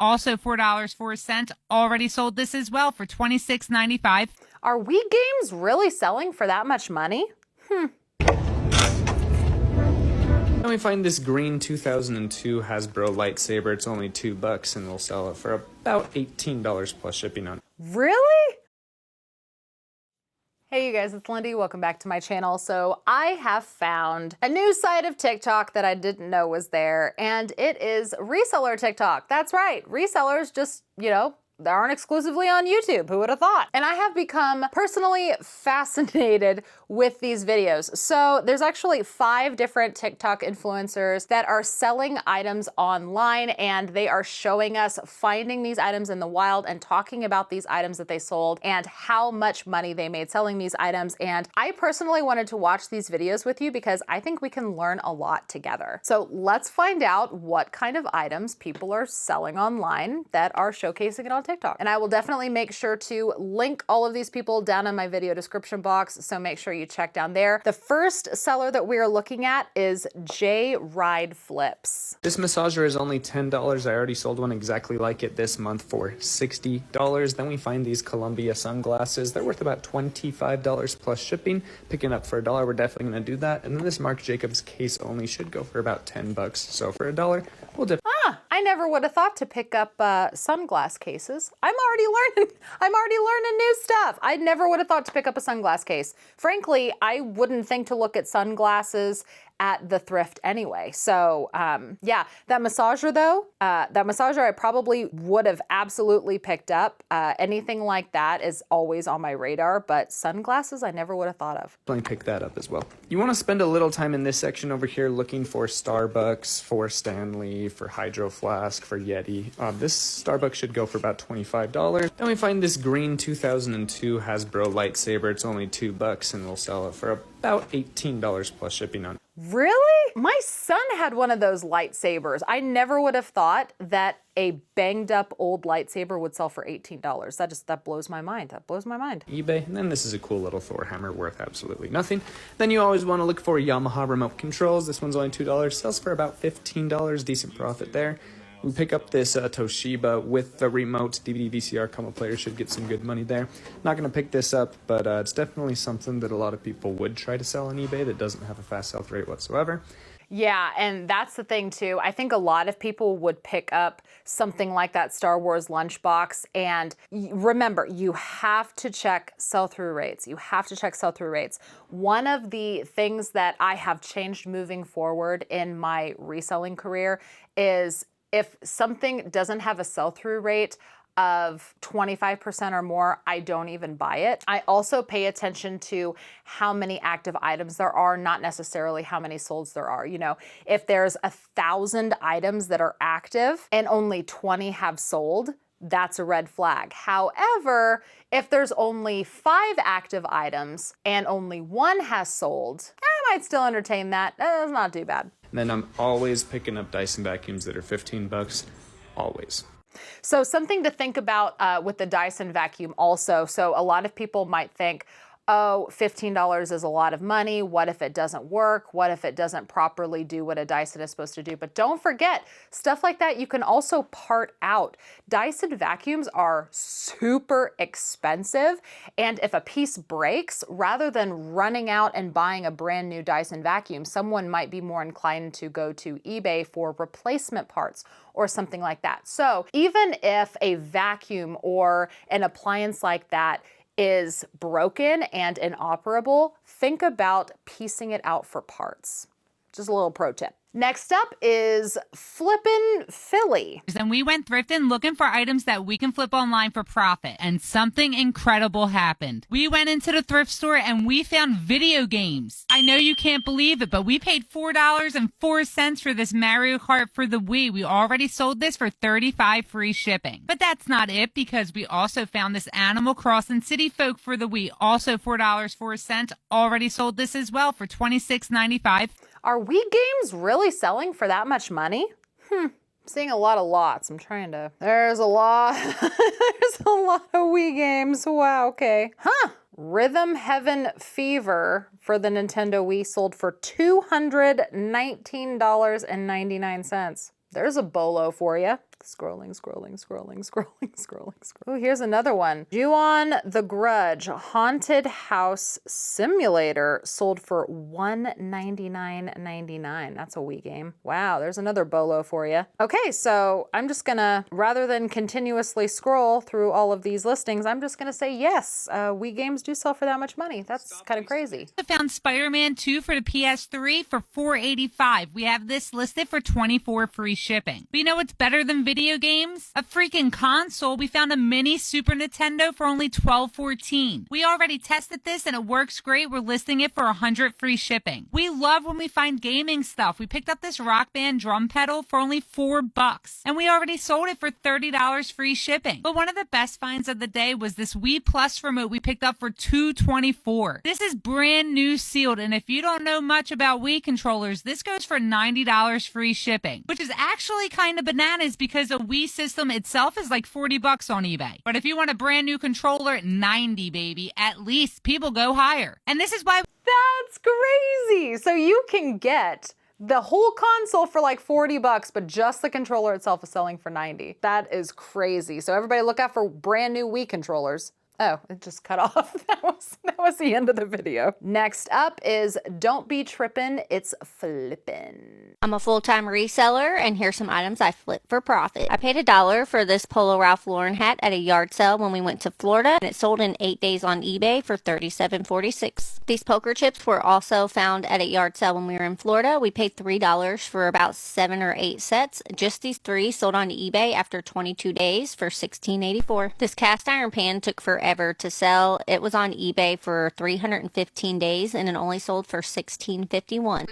also $4.04. Already sold this as well for $26.95. Are Wii games really selling for that much money? Then we find this green 2002 Hasbro lightsaber. It's only $2 and we'll sell it for about $18 plus shipping on it. Really? Hey you guys, it's Lindy. Welcome back to my channel. So I have found a new side of TikTok that I didn't know was there, and it is reseller TikTok. That's right. Resellers just, they aren't exclusively on YouTube. Who would have thought? And I have become personally fascinated with these videos. So there's actually 5 different TikTok influencers that are selling items online, and they are showing us finding these items in the wild and talking about these items that they sold and how much money they made selling these items. And I personally wanted to watch these videos with you because I think we can learn a lot together. So let's find out what kind of items people are selling online that are showcasing it on TikTok. And I will definitely make sure to link all of these people down in my video description box, so make sure you check down there. The first seller that we are looking at is J Ride Flips. This massager is only $10. I already sold one exactly like it this month for $60. Then we find these Columbia sunglasses. They're worth about $25 plus shipping. Picking up for $1, we're definitely gonna do that. And then this Marc Jacobs case only should go for about $10. So for $1, we'll I never would have thought to pick up sunglass cases. I'm already learning new stuff. I never would have thought to pick up a sunglass case. Frankly, I wouldn't think to look at sunglasses at the thrift anyway. So yeah, that massager though, I probably would have absolutely picked up. Anything like that is always on my radar, but sunglasses I never would have thought of. definitely pick that up as well. You want to spend a little time in this section over here looking for Starbucks, for Stanley, for Hydro Flask, for Yeti. This Starbucks should go for about $25. Then we find this green 2002 Hasbro lightsaber. It's only $2 and we'll sell it for about $18 plus shipping on it. Really? My son had one of those lightsabers. I never would have thought that a banged up old lightsaber would sell for $18. That blows my mind. That blows my mind. eBay, and then this is a cool little Thor hammer worth absolutely nothing. Then you always want to look for Yamaha remote controls. This one's only $2, sells for about $15, decent profit there. We pick up this Toshiba with the remote DVD VCR combo player, should get some good money there. Not going to pick this up, but it's definitely something that a lot of people would try to sell on eBay that doesn't have a fast sell rate whatsoever. Yeah, and that's the thing too. I think a lot of people would pick up something like that Star Wars lunchbox, and remember, you have to check sell-through rates. You have to check sell-through rates. One of the things that I have changed moving forward in my reselling career is if something doesn't have a sell-through rate of 25% or more, I don't even buy it. I also pay attention to how many active items there are, not necessarily how many solds there are. If there's 1,000 items that are active and only 20 have sold, that's a red flag. However, if there's only 5 active items and only 1 has sold, I might still entertain that. It's not too bad. And then I'm always picking up Dyson vacuums that are $15, always. So something to think about with the Dyson vacuum also. So a lot of people might think, oh, $15 is a lot of money. What if it doesn't work? What if it doesn't properly do what a Dyson is supposed to do? But don't forget, stuff like that you can also part out. Dyson vacuums are super expensive, and if a piece breaks, rather than running out and buying a brand new Dyson vacuum, someone might be more inclined to go to eBay for replacement parts or something like that. So even if a vacuum or an appliance like that is broken and inoperable, think about piecing it out for parts. Just a little pro tip. Next up is Flippin Philly. And we went thrifting looking for items that we can flip online for profit. And something incredible happened. We went into the thrift store and we found video games. I know you can't believe it, but we paid $4.04 for this Mario Kart for the Wii. We already sold this for $35 free shipping. But that's not it, because we also found this Animal Crossing City Folk for the Wii. Also $4.04. Already sold this as well for $26.95. Are Wii games really selling for that much money? Seeing a lot of lots. There's a lot. There's a lot of Wii games. Wow, okay. Rhythm Heaven Fever for the Nintendo Wii sold for $219.99. There's a bolo for you. Scrolling, scrolling, scrolling, scrolling, scrolling, scrolling. Oh, here's another one. Ju-on the Grudge Haunted House Simulator sold for $199.99. That's a Wii game. Wow, there's another bolo for you. Okay, so I'm just gonna, rather than continuously scroll through all of these listings, I'm just gonna say yes, Wii games do sell for that much money. That's kind of crazy. I found Spider-Man 2 for the PS3 for $485. We have this listed for $24 free shipping. But you know what's better than video games? A freaking console. We found a mini Super Nintendo for only $12.14. We already tested this and it works great. We're listing it for $100 free shipping. We love when we find gaming stuff. We picked up this Rock Band drum pedal for only $4 and we already sold it for $30 free shipping. But one of the best finds of the day was this Wii Plus remote we picked up for $224. This is brand new sealed, and if you don't know much about Wii controllers, this goes for $90 free shipping, which is actually kind of bananas because a Wii system itself is like $40 on eBay. But if you want a brand new controller, $90, baby. At least people go higher. And this is why That's crazy. So you can get the whole console for like $40, but just the controller itself is selling for $90. That is crazy. So everybody look out for brand new Wii controllers. Oh, it just cut off. That was the end of the video. Next up is Don't Be Trippin', It's Flippin'. I'm a full-time reseller, and here's some items I flip for profit. I paid $1 for this Polo Ralph Lauren hat at a yard sale when we went to Florida, and it sold in 8 days on eBay for $37.46. These poker chips were also found at a yard sale when we were in Florida. We paid $3 for about 7 or 8 sets. Just these 3 sold on eBay after 22 days for $16.84. This cast iron pan took forever to sell. It was on eBay for 315 days and it only sold for $16.51.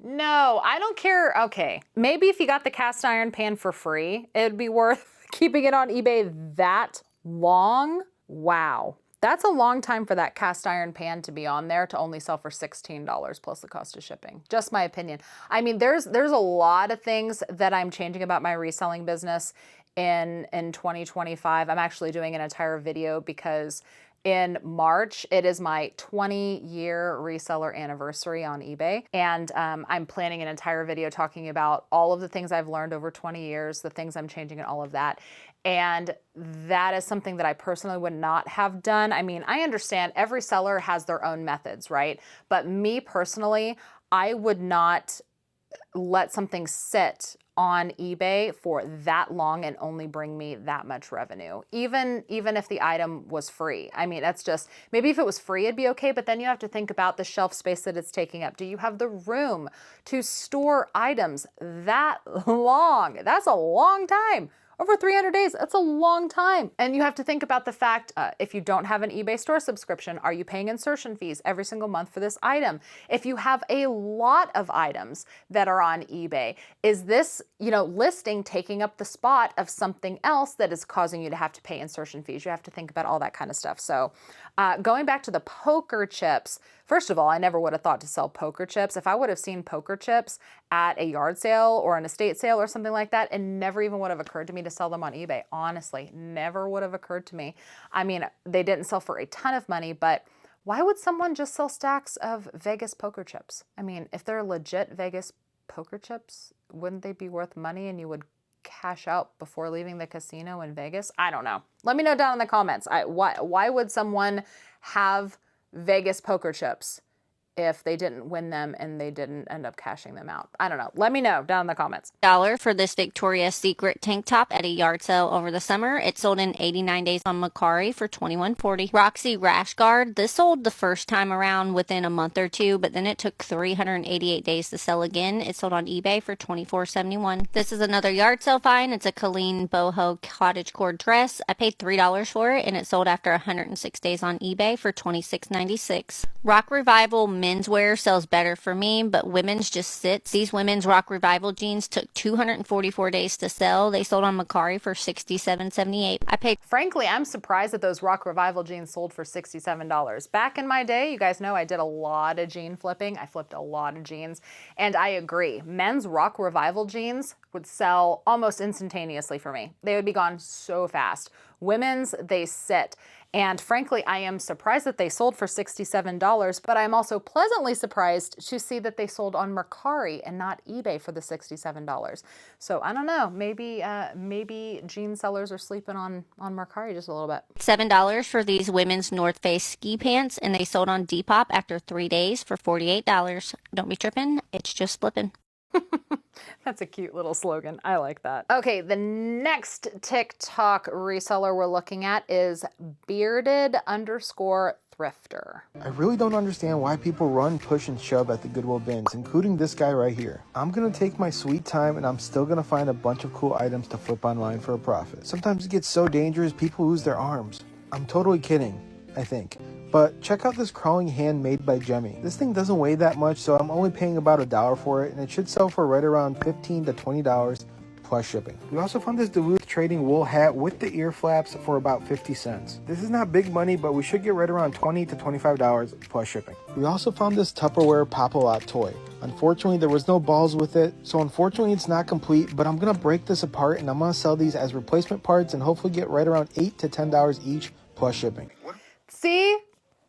No, I don't care. Okay, maybe if you got the cast iron pan for free, it'd be worth keeping it on eBay that long. Wow. That's a long time for that cast iron pan to be on there to only sell for $16 plus the cost of shipping. Just my opinion. I mean, there's a lot of things that I'm changing about my reselling business in 2025. I'm actually doing an entire video because in March, it is my 20-year reseller anniversary on eBay. And I'm planning an entire video talking about all of the things I've learned over 20 years, the things I'm changing and all of that. And that is something that I personally would not have done. I mean, I understand every seller has their own methods, right? But me personally, I would not let something sit on eBay for that long and only bring me that much revenue, even if the item was free. I mean, that's just, maybe if it was free, it'd be okay, but then you have to think about the shelf space that it's taking up. Do you have the room to store items that long? That's a long time. Over 300 days, that's a long time. And you have to think about the fact, if you don't have an eBay store subscription, are you paying insertion fees every single month for this item? If you have a lot of items that are on eBay, is this, listing taking up the spot of something else that is causing you to have to pay insertion fees? You have to think about all that kind of stuff. So going back to the poker chips, first of all, I never would have thought to sell poker chips. If I would have seen poker chips at a yard sale or an estate sale or something like that, it never even would have occurred to me to sell them on eBay. Honestly, never would have occurred to me. I mean, they didn't sell for a ton of money, but why would someone just sell stacks of Vegas poker chips? I mean, if they're legit Vegas poker chips, wouldn't they be worth money and you would cash out before leaving the casino in Vegas? I don't know. Let me know down in the comments. Why would someone have Vegas poker chips if they didn't win them and they didn't end up cashing them out? I don't know. Let me know down in the comments. $1 for this Victoria's Secret tank top at a yard sale over the summer. It sold in 89 days on Mercari for $21.40. Roxy Rash Guard. This sold the first time around within a month or two, but then it took 388 days to sell again. It sold on eBay for $24.71. This is another yard sale find. It's a Colleen boho cottagecore dress. I paid $3 for it and it sold after 106 days on eBay for $26.96. Rock Revival menswear sells better for me, but women's just sits. These women's Rock Revival jeans took 244 days to sell. They sold on Mercari for $67.78. Frankly, I'm surprised that those Rock Revival jeans sold for $67. Back in my day, you guys know I did a lot of jean flipping. I flipped a lot of jeans, and I agree. Men's Rock Revival jeans would sell almost instantaneously for me. They would be gone so fast. Women's, they sit. And frankly, I am surprised that they sold for $67, but I'm also pleasantly surprised to see that they sold on Mercari and not eBay for the $67. So I don't know, maybe jean sellers are sleeping on Mercari just a little bit. $7 for these women's North Face ski pants, and they sold on Depop after 3 days for $48. Don't be tripping, it's just flipping. That's a cute little slogan. I like that. Okay, the next TikTok reseller we're looking at is bearded_thrifter. I really don't understand why people run, push, and shove at the Goodwill bins, including this guy right here. I'm gonna take my sweet time and I'm still gonna find a bunch of cool items to flip online for a profit. Sometimes it gets so dangerous people lose their arms. I'm totally kidding, I think. But check out this crawling hand made by Jemmy. This thing doesn't weigh that much, so I'm only paying about $1 for it, and it should sell for right around $15 to $20 plus shipping. We also found this Duluth trading wool hat with the ear flaps for about 50 cents. This is not big money, but we should get right around $20 to $25 plus shipping. We also found this Tupperware Pop-A-Lot toy. Unfortunately, there was no balls with it, so unfortunately it's not complete, but I'm gonna break this apart and I'm gonna sell these as replacement parts and hopefully get right around $8 to $10 each plus shipping. See?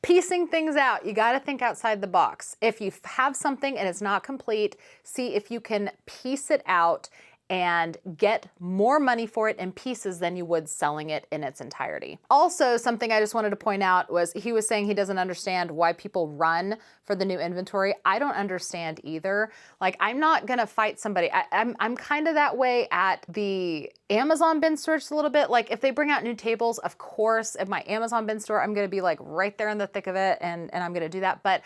Piecing things out. You got to think outside the box. If you have something and it's not complete, see if you can piece it out and get more money for it in pieces than you would selling it in its entirety. Also, something I just wanted to point out was he was saying he doesn't understand why people run for the new inventory. I don't understand either. Like, I'm not gonna fight somebody. I'm kind of that way at the Amazon bin store just a little bit. Like, if they bring out new tables, of course, at my Amazon bin store, I'm gonna be like right there in the thick of it and I'm gonna do that. But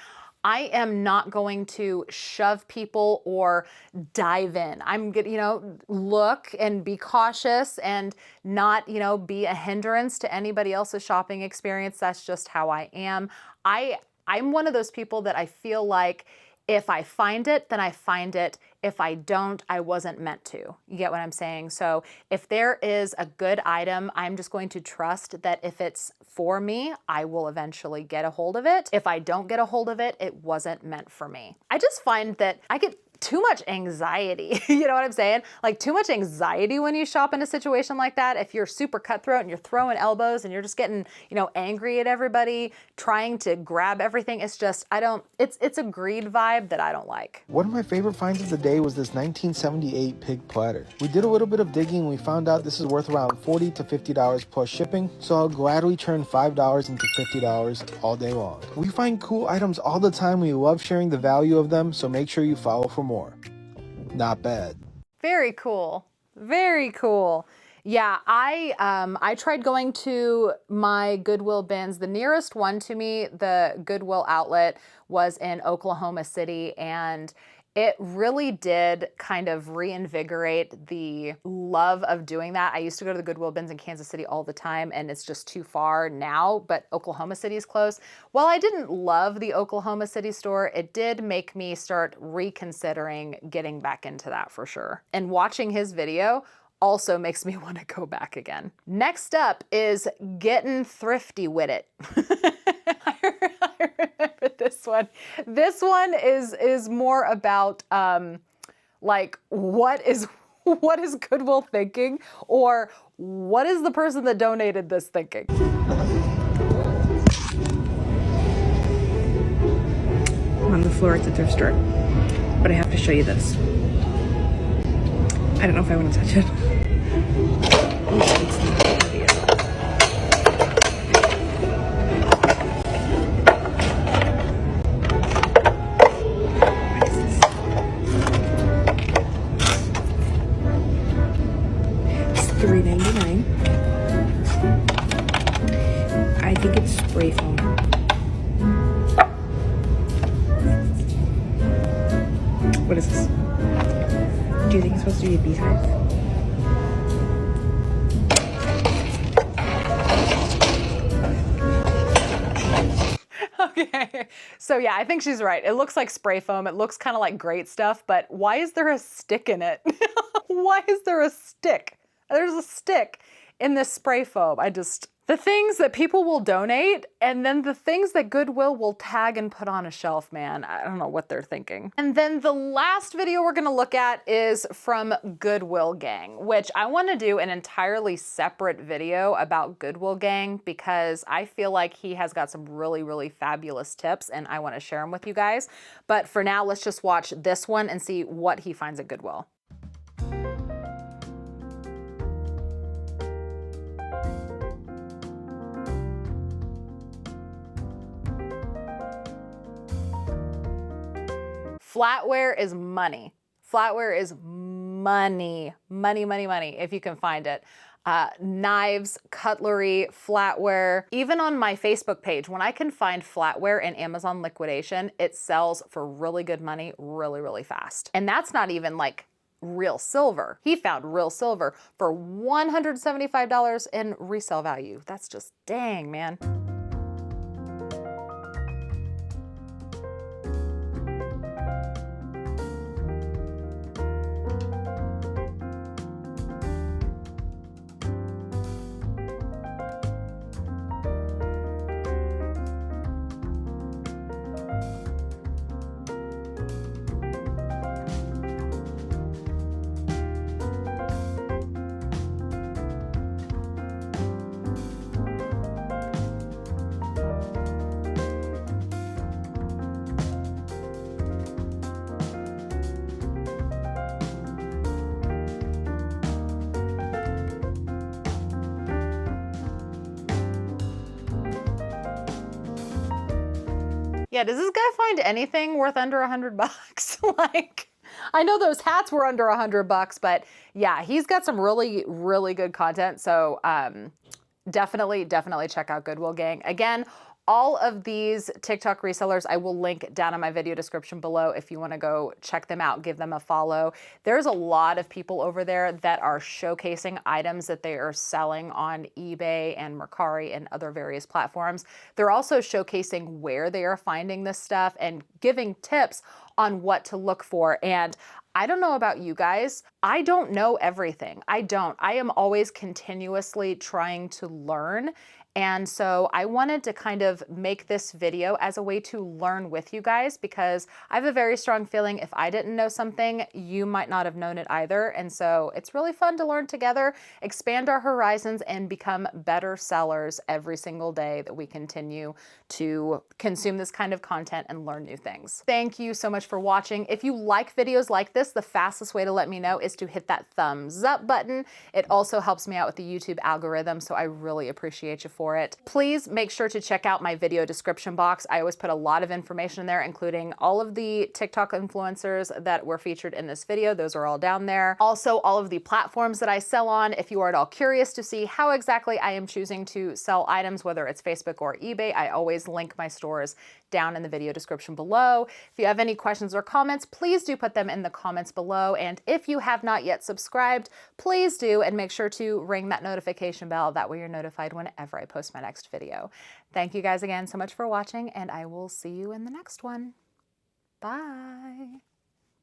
I am not going to shove people or dive in. I'm gonna, look and be cautious and not, be a hindrance to anybody else's shopping experience. That's just how I am. I'm one of those people that I feel like if I find it, then I find it. If I don't, I wasn't meant to. You get what I'm saying? So if there is a good item, I'm just going to trust that if it's for me, I will eventually get a hold of it. If I don't get a hold of it, it wasn't meant for me. I just find that I get too much anxiety. You know what I'm saying? Like, too much anxiety when you shop in a situation like that. If you're super cutthroat and you're throwing elbows and you're just getting, angry at everybody, trying to grab everything, it's just, it's a greed vibe that I don't like. One of my favorite finds of the day was this 1978 pig platter. We did a little bit of digging and we found out this is worth around $40 to $50 plus shipping, so I'll gladly turn $5 into $50 all day long. We find cool items all the time. We love sharing the value of them, so make sure you follow for more. Not bad. Very cool. Very cool. Yeah, I tried going to my Goodwill bins. The nearest one to me, the Goodwill outlet, was in Oklahoma City, and it really did kind of reinvigorate the love of doing that. I used to go to the Goodwill bins in Kansas City all the time, and it's just too far now, but Oklahoma City is close. While I didn't love the Oklahoma City store, it did make me start reconsidering getting back into that for sure. And watching his video also makes me want to go back again. Next up is getting thrifty with it. I remember this one. This one is more about like what is Goodwill thinking, or what is the person that donated this thinking? I'm on the floor at the thrift store, but I have to show you this. I don't know if I want to touch it. It's $3.99. I think it's spray foam. What is this? Do you think it's supposed to be a beehive? Okay, so yeah, I think she's right. It looks like spray foam. It looks kind of like great stuff, but why is there a stick in it? Why is there a stick? There's a stick in this spray foam. The things that people will donate, and then the things that Goodwill will tag and put on a shelf, man. I don't know what they're thinking. And then the last video we're gonna look at is from Goodwill Gang, which I wanna do an entirely separate video about Goodwill Gang because I feel like he has got some really, really fabulous tips and I wanna share them with you guys. But for now, let's just watch this one and see what he finds at Goodwill. Flatware is money. Flatware is money, money, money, money, if you can find it. Knives, cutlery, flatware. Even on my Facebook page, when I can find flatware in Amazon liquidation, it sells for really good money, really, really fast. And that's not even like real silver. He found real silver for $175 in resale value. That's just dang, man. Yeah, does this guy find anything worth under $100? Like, I know those hats were under $100, but yeah, he's got some really, really good content. So definitely check out Goodwill Gang. Again, all of these TikTok resellers, I will link down in my video description below if you want to go check them out, give them a follow. There's a lot of people over there that are showcasing items that they are selling on eBay and Mercari and other various platforms. They're also showcasing where they are finding this stuff and giving tips on what to look for. And I don't know about you guys. I don't know everything. I don't. I am always continuously trying to learn. And so I wanted to kind of make this video as a way to learn with you guys because I have a very strong feeling if I didn't know something, you might not have known it either. And so it's really fun to learn together, expand our horizons, and become better sellers every single day that we continue to consume this kind of content and learn new things. Thank you so much for watching. If you like videos like this, the fastest way to let me know is to hit that thumbs up button. It also helps me out with the YouTube algorithm, so I really appreciate you for it. Please make sure to check out my video description box. I always put a lot of information in there, including all of the TikTok influencers that were featured in this video. Those are all down there. Also, all of the platforms that I sell on. If you are at all curious to see how exactly I am choosing to sell items, whether it's Facebook or eBay, I always link my stores down in the video description below. If you have any questions or comments, please do put them in the comments below. And if you have not yet subscribed, please do, and make sure to ring that notification bell. That way you're notified whenever I post my next video. Thank you guys again so much for watching, and I will see you in the next one. Bye.